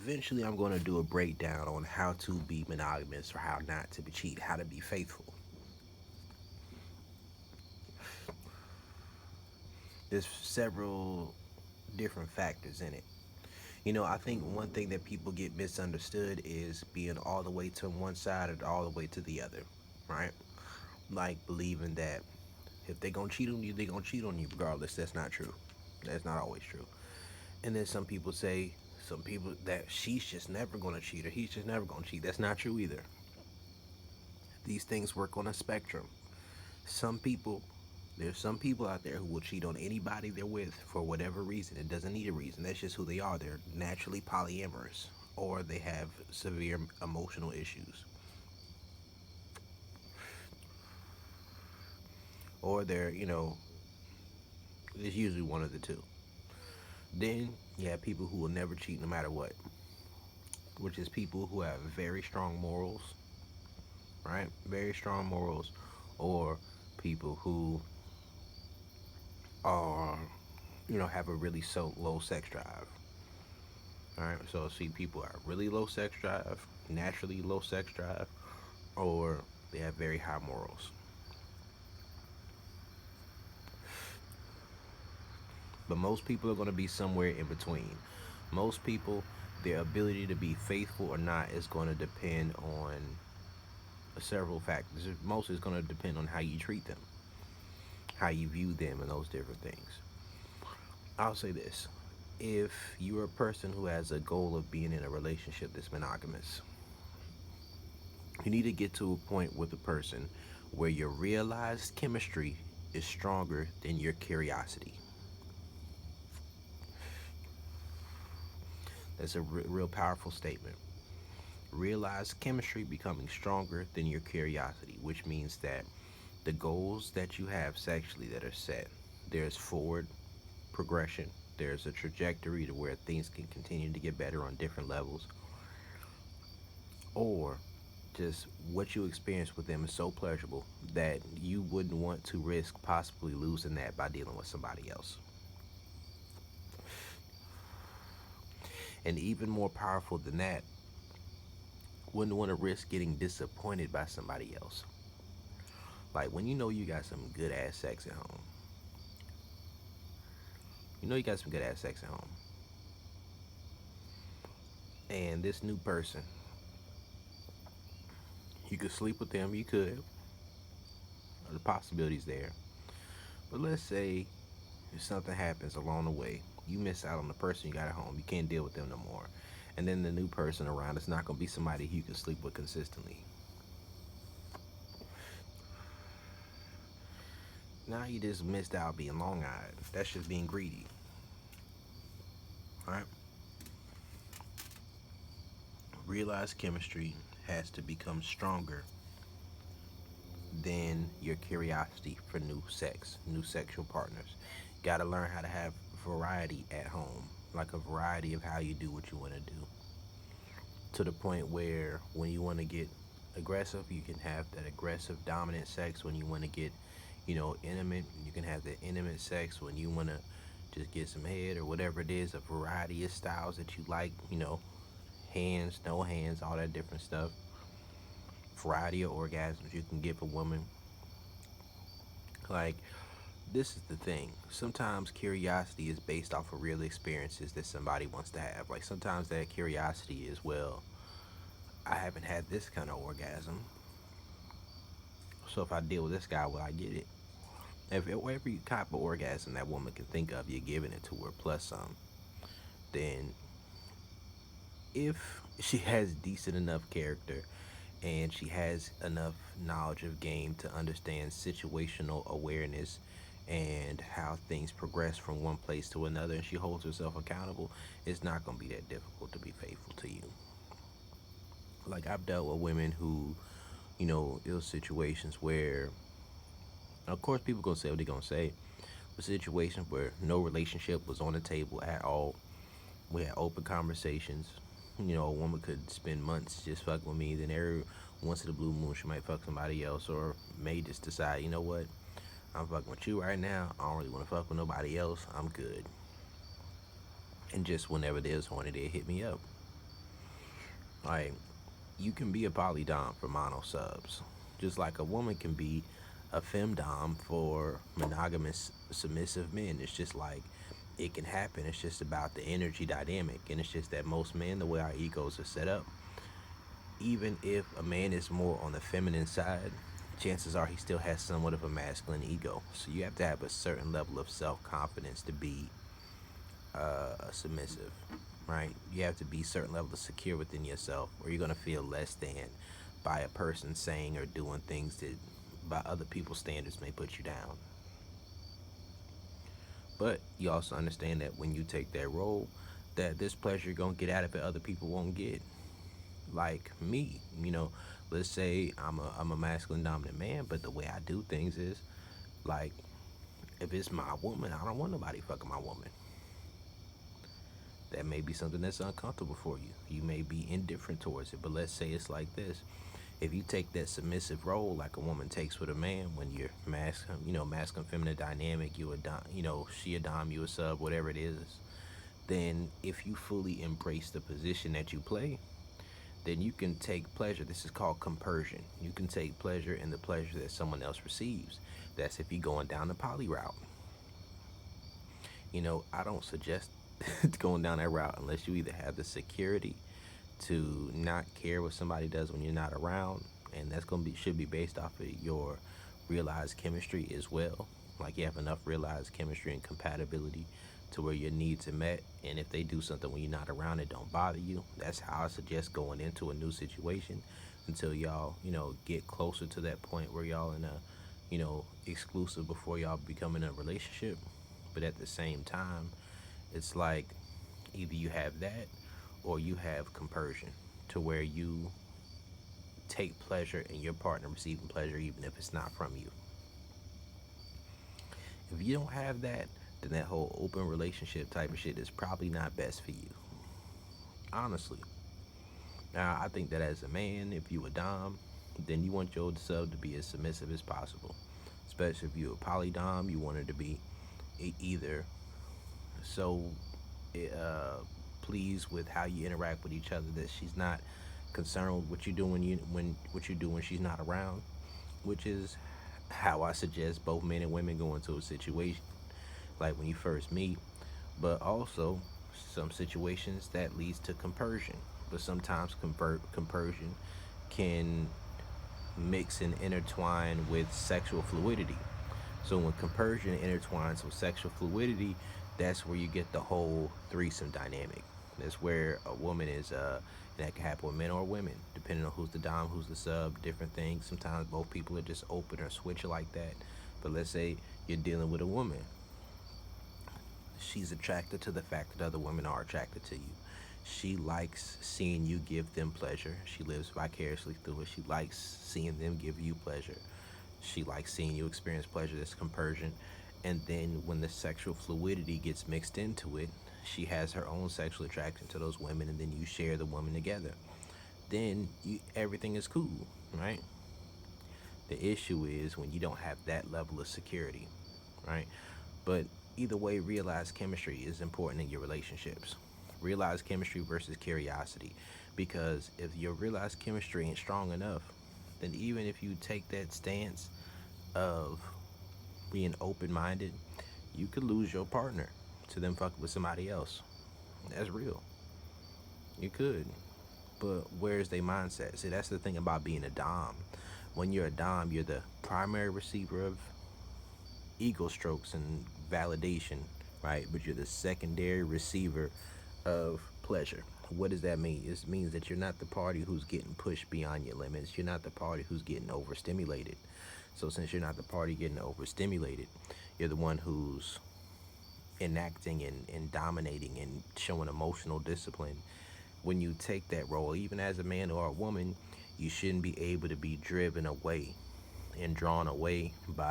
Eventually, I'm going to do a breakdown on how to be monogamous or how not to be cheat, how to be faithful. There's several different factors in it. I think one thing that people get misunderstood is being all the way to one side or all the way to the other, right? Like believing that if they're going to cheat on you, they're going to cheat on you regardless. That's not true. That's not always true. And then some people that she's just never going to cheat or he's just never going to cheat. That's not true either. These things work on a spectrum. Some people, there's some people out there who will cheat on anybody they're with for whatever reason. It doesn't need a reason. That's just who they are. They're naturally polyamorous or they have severe emotional issues or it's usually one of the two. Then you have people who will never cheat no matter what, which is people who have very strong morals, right? Very strong morals, or people who are, have a really so low sex drive. All right, so see, people are really low sex drive, naturally low sex drive, or they have very high morals. But most people are going to be somewhere in between. Most people, their ability to be faithful or not is going to depend on several factors. Most is going to depend on how you treat them, how you view them, and those different things. I'll say this: if you're a person who has a goal of being in a relationship that's monogamous, you need to get to a point with a person where your realized chemistry is stronger than your curiosity. That's a real powerful statement. Realized chemistry becoming stronger than your curiosity, which means that the goals that you have sexually that are set, there's forward progression, there's a trajectory to where things can continue to get better on different levels, or just what you experience with them is so pleasurable that you wouldn't want to risk possibly losing that by dealing with somebody else. And even more powerful than that, wouldn't want to risk getting disappointed by somebody else. Like when you know you got some good ass sex at home. You know you got some good ass sex at home. And this new person, you could sleep with them, you could. The possibilities there. But let's say if something happens along the way, you miss out on the person you got at home. You can't deal with them no more. And then the new person around is not going to be somebody you can sleep with consistently. Now you just missed out being long eyed. That's just being greedy. All right? Realize chemistry has to become stronger than your curiosity for new sex, new sexual partners. Got to learn how to have variety at home, like a variety of how you do what you want to do. To the point where when you want to get aggressive, you can have that aggressive dominant sex. When you want to get, intimate, you can have that intimate sex. When you want to just get some head or whatever it is, a variety of styles that you like, hands, no hands, all that different stuff. Variety of orgasms you can give a woman. Like, this is the thing. Sometimes curiosity is based off of real experiences that somebody wants to have. Like, sometimes that curiosity is, well, I haven't had this kind of orgasm. So if I deal with this guy, will I get it? If every type of orgasm that woman can think of, you're giving it to her plus some, then if she has decent enough character and she has enough knowledge of game to understand situational awareness and how things progress from one place to another, and she holds herself accountable, it's not going to be that difficult to be faithful to you. Like, I've dealt with women who, ill situations where, of course, people gonna say what they gonna say, but situations where no relationship was on the table at all. We had open conversations. A woman could spend months just fucking with me, then every once in the blue moon she might fuck somebody else, or may just decide, you know what, I'm fucking with you right now. I don't really want to fuck with nobody else. I'm good. And just whenever there's horny, they hit me up. Like, you can be a polydom for mono subs, just like a woman can be a femdom for monogamous submissive men. It's just like it can happen. It's just about the energy dynamic, and it's just that most men, the way our egos are set up, even if a man is more on the feminine side, chances are he still has somewhat of a masculine ego. So you have to have a certain level of self confidence to be submissive, right? You have to be a certain level of secure within yourself, or you're gonna feel less than by a person saying or doing things that, by other people's standards, may put you down. But you also understand that when you take that role, that this pleasure you're gonna get out of it, other people won't get. Like me, let's say I'm a masculine dominant man, but the way I do things is like, if it's my woman, I don't want nobody fucking my woman. That may be something that's uncomfortable for you. You may be indifferent towards it, but let's say it's like this. If you take that submissive role like a woman takes with a man, when you're masculine feminine dynamic, you a dom, she a dom, you a sub, whatever it is, then if you fully embrace the position that you play, then you can take pleasure. This is called compersion. You can take pleasure in the pleasure that someone else receives. That's if you're going down the poly route. I don't suggest going down that route unless you either have the security to not care what somebody does when you're not around, and that's gonna be should be based off of your realized chemistry as well. Like, you have enough realized chemistry and compatibility to where your needs are met, and if they do something when you're not around, it don't bother you. That's how I suggest going into a new situation until y'all get closer to that point where y'all in a exclusive before y'all become in a relationship. But at the same time, it's like either you have that or you have compersion, to where you take pleasure in your partner receiving pleasure even if it's not from you. If you don't have that, then that whole open relationship type of shit is probably not best for you. Honestly. Now, I think that as a man, if you a dom, then you want your sub to be as submissive as possible. Especially if you a polydom, you want her to be either so uh, pleased with how you interact with each other that she's not concerned with what you do when what you do when she's not around, which is how I suggest both men and women go into a situation, like when you first meet. But also, some situations that leads to compersion. But sometimes compersion can mix and intertwine with sexual fluidity. So when compersion intertwines with sexual fluidity, that's where you get the whole threesome dynamic. That's where a woman is, and that can happen with men or women, depending on who's the dom, who's the sub, different things. Sometimes both people are just open or switch like that. But let's say you're dealing with a woman. She's attracted to the fact that other women are attracted to you. She likes seeing you give them pleasure. She lives vicariously through it. She likes seeing them give you pleasure. She likes seeing you experience pleasure. That's compersion. And then when the sexual fluidity gets mixed into it, she has her own sexual attraction to those women, and then you share the woman together. Then everything is cool, right? The issue is when you don't have that level of security, right? But either way, realized chemistry is important in your relationships. Realized chemistry versus curiosity. Because if your realized chemistry ain't strong enough, then even if you take that stance of being open minded, you could lose your partner to them fucking with somebody else. That's real. You could. But where's their mindset? See, that's the thing about being a Dom. When you're a Dom, you're the primary receiver of ego strokes and validation, right? But you're the secondary receiver of pleasure. What does that mean? It means that you're not the party who's getting pushed beyond your limits. You're not the party who's getting overstimulated. So since you're not the party getting overstimulated, you're the one who's enacting and dominating and showing emotional discipline. When you take that role, even as a man or a woman, you shouldn't be able to be driven away and drawn away by